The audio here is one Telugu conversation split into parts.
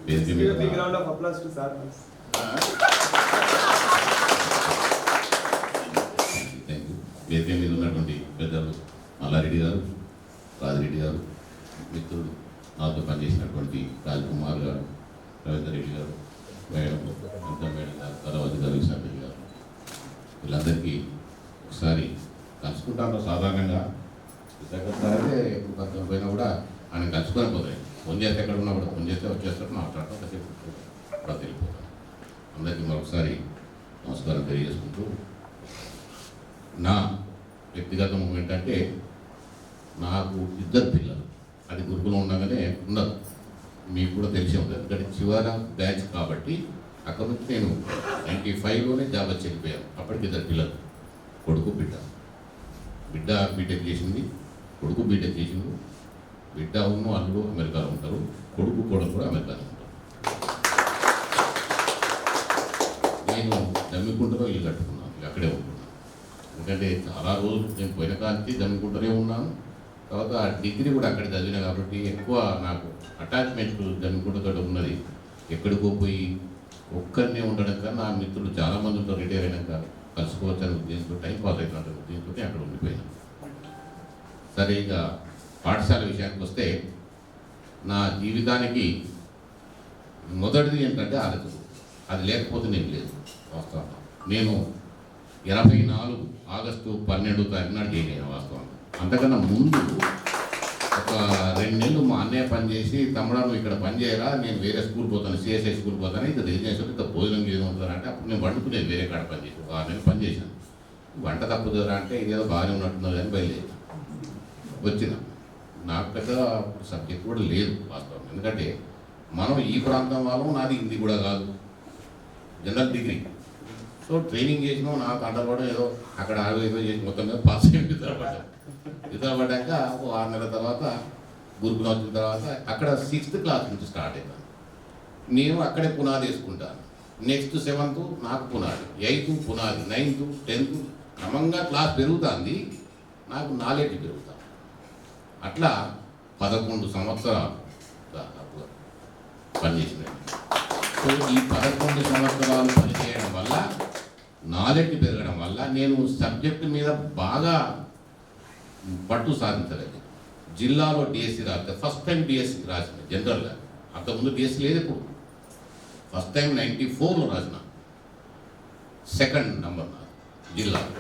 వేదిక మీద ఉన్నటువంటి పెద్దలు మల్లారెడ్డి గారు, రాజిరెడ్డి గారు, మిత్రుడు నాతో పనిచేసినటువంటి రాజ్కుమార్ గారు, రవీందర్ రెడ్డి గారు, మేడం అంతా మేడం గారు, తర్వాత గారు, విశాఖ గారు, వీళ్ళందరికీ ఒకసారి కలుసుకుంటాను. సాధారణంగా విశాఖే కొంత పోయినా కూడా ఆయన కలుసుకొని పోతాయి. ఫోన్ చేస్తే ఎక్కడ ఉన్నా కూడా ఫోన్ చేస్తే వచ్చేస్తారు, మాట్లాడటం కాసేపు కూడా తెలియపోతాను. అందరికీ మరొకసారి నమస్కారం తెలియజేసుకుంటూ, నా వ్యక్తిగతం ఏంటంటే నాకు ఇద్దరు పిల్లలు. అది గురుకులం ఉండగానే ఉండదు, మీకు కూడా తెలిసి ఉంటుంది. ఎందుకంటే చివరి బ్యాచ్ కాబట్టి అక్కడ నుంచి నేను 95లోనే జాబ్ వచ్చి వెళ్ళిపోయాను. అప్పటికి ఇద్దరు పిల్లలు, కొడుకు బిడ్డ. బిడ్డ బీటెక్ చేసింది, కొడుకు బీటెక్ చేసింది. బిడ్డ ఉన్న అల్లుడు అమెరికాలో ఉంటారు, కొడుకు కూడా అమెరికాలో ఉంటారు. నేను దమ్మికుంటలో ఇల్లు కట్టుకున్నాను, అక్కడే ఉంటున్నాను. ఎందుకంటే చాలా రోజులు నేను పోయిన కాంతి దమ్మికుంటూనే ఉన్నాను. తర్వాత డిగ్రీ కూడా అక్కడ చదివినా కాబట్టి ఎక్కువ నాకు అటాచ్మెంట్ దమ్మికుంటతో ఉన్నది. ఎక్కడికో పోయి ఒక్కరినే ఉండడం కన్నా నా మిత్రులు చాలామందితో రిటైర్ అయినాక కలుసుకోవచ్చని ఉద్దేశంతో, టైం పాస్ అవుతున్న ఉద్దేశంతో అక్కడ ఉండిపోయాను. సరే, ఇక పాఠశాల విషయానికి వస్తే నా జీవితానికి మొదటిది ఏంటంటే ఆలోచన. అది లేకపోతే నేను లేదు. వాస్తవం నేను 84 ఆగస్టు 12వ తారీఖున జాయిన్ అయినా. వాస్తవం అంతకన్నా ముందు ఒక 2 నెలలు మా అన్నయ్య పనిచేసి, తమ్ముడా నువ్వు ఇక్కడ పని చేయరా, నేను వేరే స్కూల్ పోతాను, సిఎస్ఐ స్కూల్ పోతాను, ఇది రిజినేషన్ ఇంత భోజనం ఏదో ఉంటుందంటే అప్పుడు నేను వండుకునేది వేరే కాడ పని చేసి 6 నెలలు పని చేశాను. వంట తప్పుదరా అంటే ఇదేదో బాగానే ఉన్నట్టున్నది అని బయలుదేరి వచ్చిన. నాకు పెద్ద సబ్జెక్ట్ కూడా లేదు వాస్తవం. ఎందుకంటే మనం ఈ ప్రాంతం వాళ్ళం, నాది హిందీ కూడా కాదు, జనరల్ డిగ్రీ. సో ట్రైనింగ్ చేసినాం, నాకు అంటపడడం ఏదో అక్కడ ఏదో చేసి మొత్తం మీద పాస్ అయ్యి వితరపడ్డాక 6 నెలల తర్వాత గురుకులం వచ్చిన తర్వాత అక్కడ 6th క్లాస్ నుంచి స్టార్ట్ అవుతాను. నేను అక్కడే పునాది వేసుకుంటాను. నెక్స్ట్ 7th నాకు పునాది, 8th పునాది, 9th 10th క్రమంగా క్లాస్ పెరుగుతుంది, నాకు నాలెడ్జ్ పెరుగుతాను. అట్లా 11 సంవత్సరాలు దాదాపుగా పనిచేసినాయి. సో ఈ 11 సంవత్సరాలు పనిచేయడం వల్ల, నాలెడ్జ్ పెరగడం వల్ల నేను సబ్జెక్టు మీద బాగా పట్టు సాధించలేదు. జిల్లాలో డిఎస్సి రాస్తే ఫస్ట్ టైం డిఎస్సి రాసిన జనరల్గా. అంతకుముందు డిఎస్సి లేదు. ఇప్పుడు ఫస్ట్ టైం 94లో రాసిన, 2nd నంబర్ నా జిల్లాలో.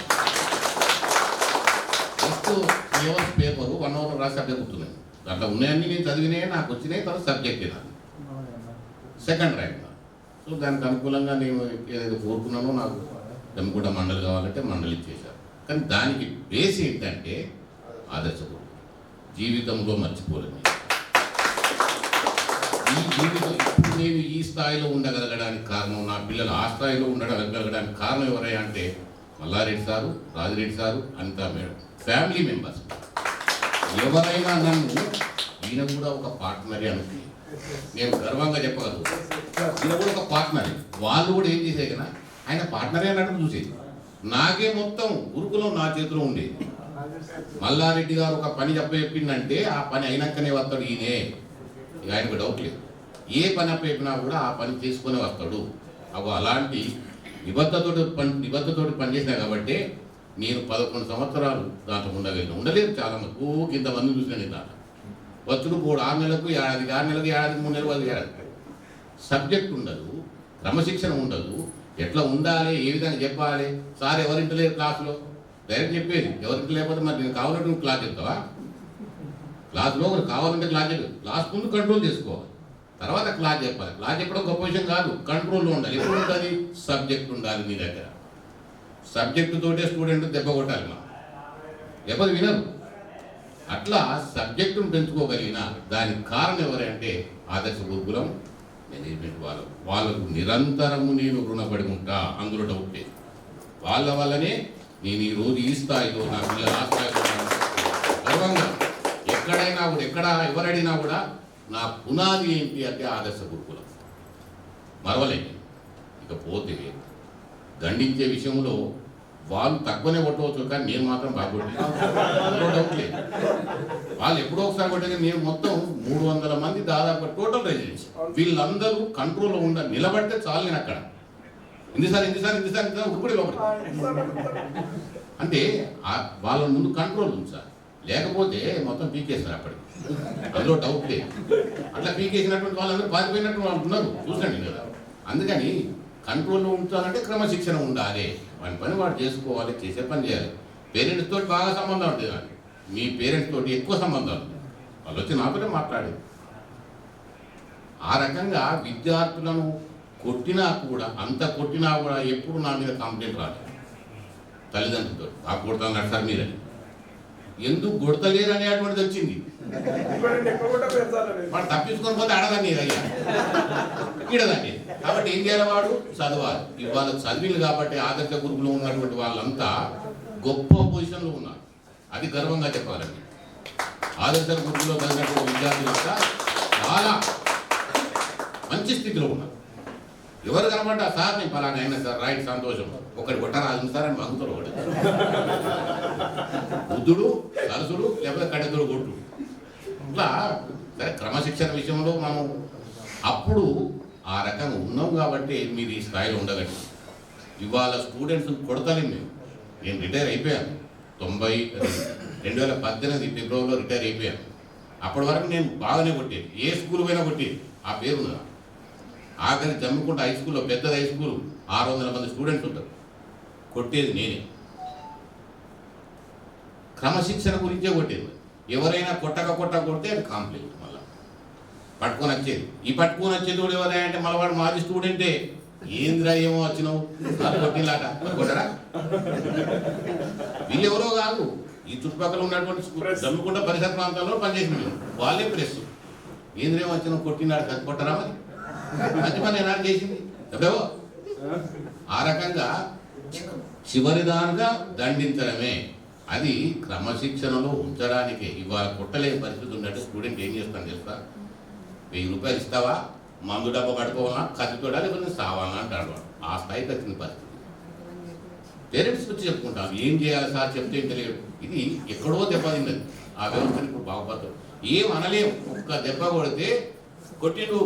ఫస్ట్ కేవలం పేపరు 1 hour రాసి అట్టే గుర్తున్నాయి. దాంట్లో ఉన్నాయన్నీ నేను చదివినాయి, నాకు వచ్చినాయి. తర్వాత సబ్జెక్ట్ నాది 2nd ర్యాంక్. సో దానికి అనుకూలంగా నేను ఏదైతే కోరుకున్నానో, నాకు దమ్మికుంట మండలి కావాలంటే మండలి ఇచ్చేశారు. కానీ దానికి బేస్ ఏంటంటే ఆదర్శపు జీవితంలో మర్చిపోలేదు. ఈ జీవితం ఇప్పుడు నేను ఈ స్థాయిలో ఉండగలగడానికి కారణం, నా పిల్లలు ఆ స్థాయిలో ఉండగలగడానికి కారణం ఎవరయ్యా అంటే Mallareddy sir, Rajireddy sir, Anitha madam, family members. ఎవరైనా నన్ను ఈయన కూడా ఒక పార్ట్నరే అనుకుంది, నేను గర్వంగా చెప్పగలను. ఈయన కూడా ఒక పార్ట్నరే. వాళ్ళు కూడా ఏం చేసే కదా, ఆయన పార్ట్నరే అన్నట్టు చూసేది. నాకే మొత్తం గురుకులం నా చేతిలో ఉండేది. మల్లారెడ్డి గారు ఒక పని చెప్పిందంటే ఆ పని అయినాకనే వస్తాడు ఈయనే. ఇక ఆయనకు డౌట్ లేదు. ఏ పని చెప్పినా కూడా ఆ పని చేసుకునే వస్తాడు. అలాంటి నిబద్ధతోటి పనిచేసినా కాబట్టి నేను 11 సంవత్సరాలు దాంట్లో ఉండలేదు. చాలా మంది ఇంతమంది చూసిన నేను దాంట్లో వచ్చుడు 6 నెలలకు ఏడాది, 6 నెలలకు ఏడాది, 3 నెలలకు ఏడాది. సబ్జెక్ట్ ఉండదు, క్రమశిక్షణ ఉండదు. ఎట్లా ఉండాలి, ఏ విధంగా చెప్పాలి. సార్ ఎవరింటి లేరు క్లాసులో, డైరెక్ట్ చెప్పేది. ఎవరింటి లేకపోతే మరి నేను కావాలంటే నువ్వు క్లాస్ చెప్తావా? క్లాస్లో ఒకరు కావాలంటే క్లాస్ చెప్పి, క్లాస్ ముందు కంట్రోల్ చేసుకోవాలి, తర్వాత క్లాస్ చెప్పాలి. క్లాస్ చెప్పడం గొప్ప విషయం కాదు, కంట్రోల్లో ఉండాలి. ఎప్పుడు ఉంటుంది? సబ్జెక్ట్ ఉండాలి మీ దగ్గర. సబ్జెక్టు తోటే స్టూడెంట్ దెబ్బ కొట్టాలి, మనం లేకపోతే వినరు. అట్లా సబ్జెక్టును పెంచుకోగలిగిన దానికి కారణం ఎవరంటే ఆదర్శ గురుకులం మేనేజ్మెంట్ వాళ్ళకు నిరంతరము నేను రుణపడి ఉంటా. అందులో డౌట్ లేదు. వాళ్ళ వల్లనే నేను ఈరోజు ఈ స్థాయిలో, నా పిల్లలు ఆ స్థాయిలో గర్వంగా ఎక్కడైనా కూడా, ఎవరడినా కూడా నా పునాది ఏంటి అంటే ఆదర్శ గురుకులం. మరవలేని. ఇకపోతే దండించే విషయంలో వాళ్ళు తక్కువనే కొట్టవచ్చు, కానీ నేను మాత్రం బాగా కొట్టాను. వాళ్ళు ఎప్పుడో ఒకసారి కొట్టే నేను మొత్తం 300 మంది దాదాపు టోటల్ రెసిడెన్స్ వీళ్ళందరూ కంట్రోల్లో నిలబడితే చాలు. నేను అక్కడ ఇందిసారి ఉప్పుడు లోపల అంటే వాళ్ళ ముందు కంట్రోల్ ఉంది సార్. లేకపోతే మొత్తం పీకేస్తారు అప్పటికి, అందులో డౌట్ లేదు. అట్లా పీకేసినటువంటి వాళ్ళందరూ పారిపోయినట్టు వాళ్ళు ఉన్నారు, చూసండి కదా. అందుకని కంట్రోల్లో ఉంచాలంటే క్రమశిక్షణ ఉండాలి, వాని పని వాడు చేసుకోవాలి, చేసే పని చేయాలి. పేరెంట్స్ తోటి బాగా సంబంధం ఉంటుంది, కానీ మీ పేరెంట్స్ తోటి ఎక్కువ సంబంధం ఉంటుంది. వాళ్ళు వచ్చి నాతోనే మాట్లాడేది. ఆ రకంగా విద్యార్థులను కొట్టినా కూడా, అంత కొట్టినా కూడా ఎప్పుడు నా మీద కంప్లైంట్ రాలేదు తల్లిదండ్రులతో. బాగా కొడతాను సార్ మీరని, ఎందుకు కొడతలేరు అనేటువంటిది వచ్చింది. వాడు తప్పించుకొని పోతే అడదండి అయ్యా ఇడదండి. కాబట్టి ఏం చేయాలి, వాడు చదవాలి. ఇవాళ చదివిలు కాబట్టి ఆదర్శ గురుకులో ఉన్నటువంటి వాళ్ళంతా గొప్ప పొజిషన్లో ఉన్నారు, అది గర్వంగా చెప్పాలండి. ఆదర్శ గురుకులో చదివినటువంటి విద్యార్థులంతా చాలా మంచి స్థితిలో ఉన్నారు. ఎవరు కనబడ్డా సార్ నేను పలానా అయినా సార్ రైట్ సంతోషం, ఒకటి కొట్టరాదు సార్ అని మంగుతారు. ఒకటి బుద్ధుడు సరసుడు లేకపోతే కడెదుడు కొట్టు. ఇట్లా సరే క్రమశిక్షణ విషయంలో మనం అప్పుడు ఆ రకంగా ఉన్నాం కాబట్టి మీరు ఈ స్థాయిలో ఉండగండి. ఇవాళ స్టూడెంట్స్ కొడతాను నేను రిటైర్ అయిపోయాను 2018 ఫిబ్రవరిలో రిటైర్ అయిపోయాను. అప్పటి వరకు నేను బాగానే కొట్టేది, ఏ స్కూల్ పోయినా కొట్టేది, ఆ పేరు ఉన్నదా. ఆఖరి జమ్మికుంట హై స్కూల్లో, పెద్దది హై స్కూల్, 600 మంది స్టూడెంట్స్ ఉంటారు, కొట్టేది నేనే. క్రమశిక్షణ గురించే కొట్టేది. ఎవరైనా కొడితే అది కాంప్లైంట్ మళ్ళీ పట్టుకొని వచ్చేది. ఈ పట్టుకొని వచ్చేది కూడా ఎవరైనా అంటే మళ్ళీ వాడు మాది స్టూడెంటే, ఏంద్రా ఏమో వచ్చినావు కొట్టిలాట కొట్టరా. వీళ్ళు ఎవరో కాదు, ఈ చుట్టుపక్కల ఉన్నటువంటి జమ్మికుంట పరిసర ప్రాంతాల్లో పనిచేసిన వాళ్ళే ప్రెస్. ఏంద్రేమో వచ్చినావు కొట్టినాడు అది కొట్టరా, మరి మంచి పని ఏనాడు చేసింది ఎప్పుడేవో. ఆ రకంగా చివరిదానిగా దండించడమే, అది క్రమశిక్షణలో ఉంచడానికే. ఇవాళ కొట్టలేని పరిస్థితి ఉన్నట్టు స్టూడెంట్ ఏం చేస్తాను తెలుసా, 1000 రూపాయలు ఇస్తావా, మందు డబ్బా పట్టుకోవాలా, కత్తితోడా, లేకపోతే సావాలా అంటాడు. ఆ స్థాయికి వచ్చిన పరిస్థితి. పేరెంట్స్ వచ్చి చెప్పుకుంటాను, ఏం చేయాలి సార్ చెప్తే తెలియదు. ఇది ఎక్కడో దెబ్బతిన్నది, ఆ వ్యవస్థను ఇప్పుడు బాగుపడతాడు. ఏం అనలేం, ఒక్క దెబ్బ కొడితే కొట్టిండు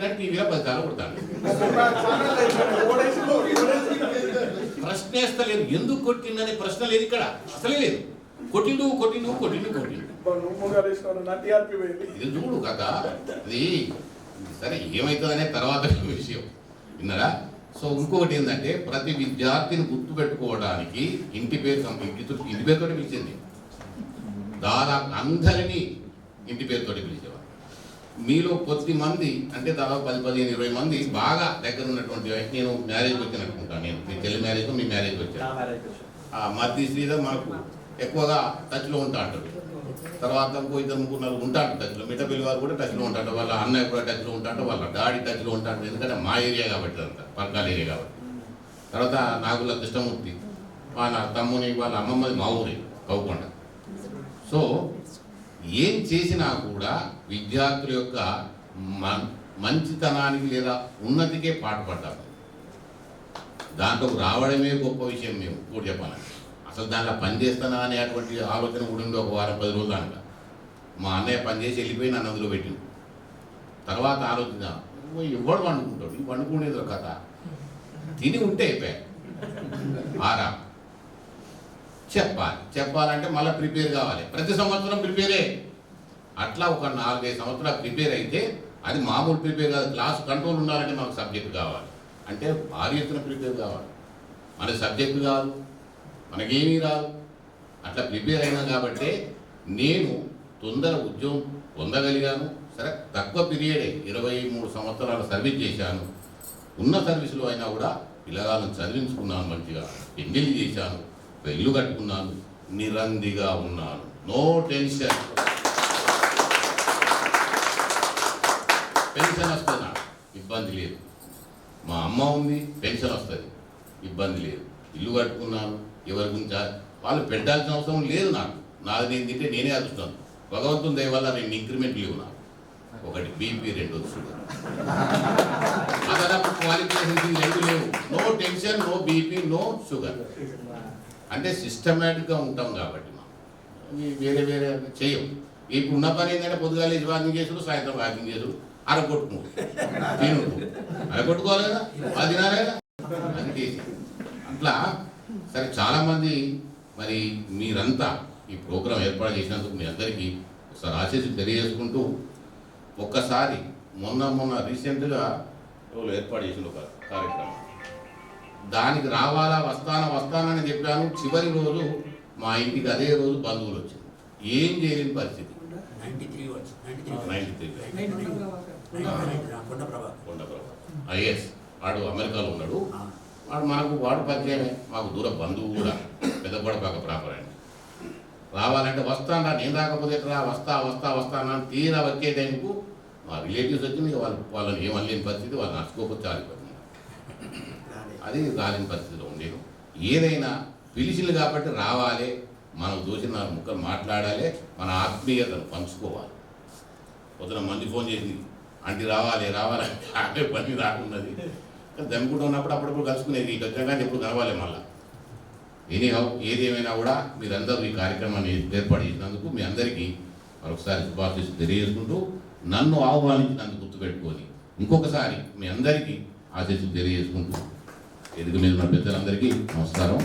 అంటే టీవీలో 10 సార్లు కొడతాడు. ప్రశ్నేస్తలేదు, ఎందుకు కొట్టిందనే ప్రశ్న లేదు ఇక్కడ, అసలే లేదు. కొట్టిండు ఇది చూడు కదా. అది సరే ఏమవుతుందనే తర్వాత విషయం విన్నారా. సో ఇంకొకటి ఏంటంటే, ప్రతి విద్యార్థిని గుర్తుపెట్టుకోవడానికి ఇంటి పేరుతో పిలిచింది. దాదాపు అందరినీ ఇంటి పేరుతో పిలిచేవారు. మీలో కొద్ది మంది అంటే దాదాపు 10-15-20 మంది బాగా దగ్గర ఉన్నటువంటి, నేను మ్యారేజ్ వచ్చినట్టుకుంటాను. నేను మీ చెల్లి మ్యారేజ్, మీ మ్యారేజ్ వచ్చాను. మధ్య శ్రీధర్ మనకు ఎక్కువగా టచ్లో ఉంటా అంటాడు. తర్వాత ఇంకో 2-3 ఉంటాడు టచ్లో. మిఠపల్లి వారు కూడా టచ్లో ఉంటాడు, వాళ్ళ అన్నయ్య కూడా టచ్లో ఉంటాడు, వాళ్ళ డాడీ టచ్లో ఉంటాడు. ఎందుకంటే మా ఏరియా కాబట్టి, అంతా పర్కాల ఏరియా కాబట్టి. తర్వాత నాగుల కృష్ణమూర్తి వాళ్ళ తమ్ముని, వాళ్ళ అమ్మమ్మది మా ఊరి కౌకొండ. సో ఏం చేసినా కూడా విద్యార్థుల యొక్క మంచితనానికి లేదా ఉన్నతికే పాటుపడ్డారు. దాంట్లో రావడమే గొప్ప విషయం. మేము కూడా చెప్పాలంటే అసలు దాంట్లో పనిచేస్తానా అనేటువంటి ఆలోచన కూడా ఉంది. ఒక వారం 10 రోజులు అనక మా అన్నయ్య పనిచేసి వెళ్ళిపోయి నన్ను అందులో పెట్టింది. తర్వాత ఆలోచన, ఎవడు వండుకుంటాడు, ఈ వండుకునేది ఒక కథ, తిని ఉంటే అయిపోయాయి. ఆరా చెప్పాలంటే మళ్ళీ ప్రిపేర్ కావాలి, ప్రతి సంవత్సరం ప్రిపేరే. అట్లా ఒక 4-5 సంవత్సరాలు ప్రిపేర్ అయితే అది మామూలు ప్రిపేర్ కాదు. క్లాస్ కంట్రోల్ ఉండాలంటే మనకు సబ్జెక్ట్ కావాలి, అంటే భారీ ఎత్తున ప్రిపేర్ కావాలి. మన సబ్జెక్టు కాదు, మనకేమీ రాదు. అట్లా ప్రిపేర్ అయినా కాబట్టి నేను తొందర ఉద్యోగం పొందగలిగాను. సరే తక్కువ పీరియడే, 23 సంవత్సరాలు సర్వీస్ చేశాను. ఉన్న సర్వీసులో అయినా కూడా పిల్లగాళ్ళను చదివించుకున్నాను, మంచిగా పెళ్లిళ్ళు చేశాను, ఇల్లు కట్టుకున్నాను, నిరందిగా ఉన్నాను, నో టెన్షన్. పెన్షన్ వస్తుంది, నాకు ఇబ్బంది లేదు. మా అమ్మ ఉంది, పెన్షన్ వస్తుంది, ఇబ్బంది లేదు. ఇల్లు కట్టుకున్నాను, ఎవరి గురించి వాళ్ళు పెట్టాల్సిన అవసరం లేదు. నాది నేను తింటే నేనే అదుస్తాను. భగవంతుని దయ వల్ల నేను ఇంక్రిమెంట్ లేవు నాకు. ఒకటి బీపీ, రెండోది షుగర్. అదనపు క్వాలిఫికేషన్స్ రెండు లేవు. No tension, no BP, no sugar. అంటే సిస్టమేటిక్గా ఉంటాం కాబట్టి మనం వేరే వేరే చేయం. ఇప్పుడు ఉన్న పని ఏంటంటే పొద్దుగా లేచి వాకింగ్ చేసుడు, సాయంత్రం వాకింగ్ చేసుడు, అరగొట్టుకుంటు తిను అరగొట్టుకోవాలి కదా, అది తినాలి కదా, అది చేసి అట్లా. సరే, చాలామంది మరి మీరంతా ఈ ప్రోగ్రాం ఏర్పాటు చేసినందుకు మీ అందరికీ ఒకసారి ఆశీస్సు తెలియజేసుకుంటూ, ఒక్కసారి మొన్న రీసెంట్గా ఏర్పాటు చేసిన ఒక కార్యక్రమం, దానికి రావాలా వస్తానని చెప్పాను. చివరి రోజు మా ఇంటికి అదే రోజు బంధువులు వచ్చింది. ఏం చేయలేని పరిస్థితి. 93 ఐఎస్ వాడు అమెరికాలో ఉన్నాడు. వాడు పరిచయమే, మాకు దూర బంధువు కూడా, పెద్దగొడపాక ప్రాపర్ అండి. రావాలంటే వస్తాను, నేను రాకపోతే ఎట్లా, వస్తా అన్నాను. తీరా వచ్చే టైంకు మా రిలేటివ్స్ వచ్చి వాళ్ళని ఏమనలేని పరిస్థితి, వాళ్ళు నడుచుకోకపోతే చాలిపోతుంది. అది రాలేని పరిస్థితిలో ఉండేది. ఏదైనా పిలిచిలు కాబట్టి రావాలి, మనం దోచిన ముక్కలు మాట్లాడాలి, మన ఆత్మీయతను పంచుకోవాలి. పొద్దున మంది ఫోన్ చేసింది, ఆంటీ రావాలి అంటే పని రాకున్నది. దమ్ముకుంటూ ఉన్నప్పుడు అప్పుడప్పుడు కలుసుకునేది, ఈ ఖచ్చితంగా ఎప్పుడు కలవాలి మళ్ళీ. ఎనీహౌ, ఏది ఏమైనా కూడా మీరందరూ ఈ కార్యక్రమాన్ని ఏర్పాటు చేసినందుకు మీ అందరికీ మరొకసారి శుభాశీస్సులు తెలియజేసుకుంటూ, నన్ను ఆహ్వానించినందుకు గుర్తుపెట్టుకొని ఇంకొకసారి మీ అందరికీ ఆశీస్సులు తెలియజేసుకుంటూ, ఎదుగు మీద ఉన్న పెద్దలందరికీ నమస్కారం.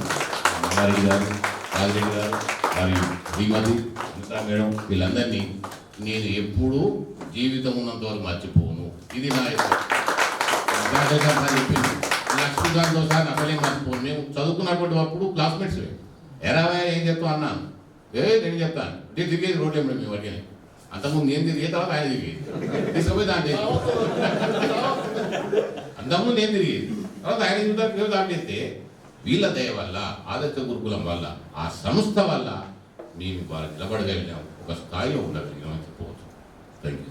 రంగారెడ్డి గారు, రాజిరెడ్డి గారు, వారి శ్రీమతి సుమిత్రా మేడం, వీళ్ళందరినీ నేను ఎప్పుడూ జీవితం ఉన్నంత వరకు మర్చిపోను. ఇది నా చెప్పింది. లక్ష్మీకాంత్తో సార్ అసలే మర్చిపోను. మేము చదువుకున్నటువంటి అప్పుడు క్లాస్మేట్స్ ఎరావా ఏం చెప్తావు అన్నాను. నేను చెప్తాను తిరిగేది రోడ్ ఏమి మేము అడిగాను. అంతకుముందు నేను తిరిగే, తర్వాత ఆయన తిరిగేది, తీసుకుపోయి దాంట్లో అంతకుముందు నేను తిరిగేది, తర్వాత ఆయన చూద్దాం దాంట్లో. వీళ్ళ దయ వల్ల, ఆదర్శ గురుకులం వల్ల, ఆ సంస్థ వల్ల మేము వాళ్ళు నిలబడగలిగాం, ఒక స్థాయిలో ఉండగలిగామని చెప్పవచ్చు. Thank you.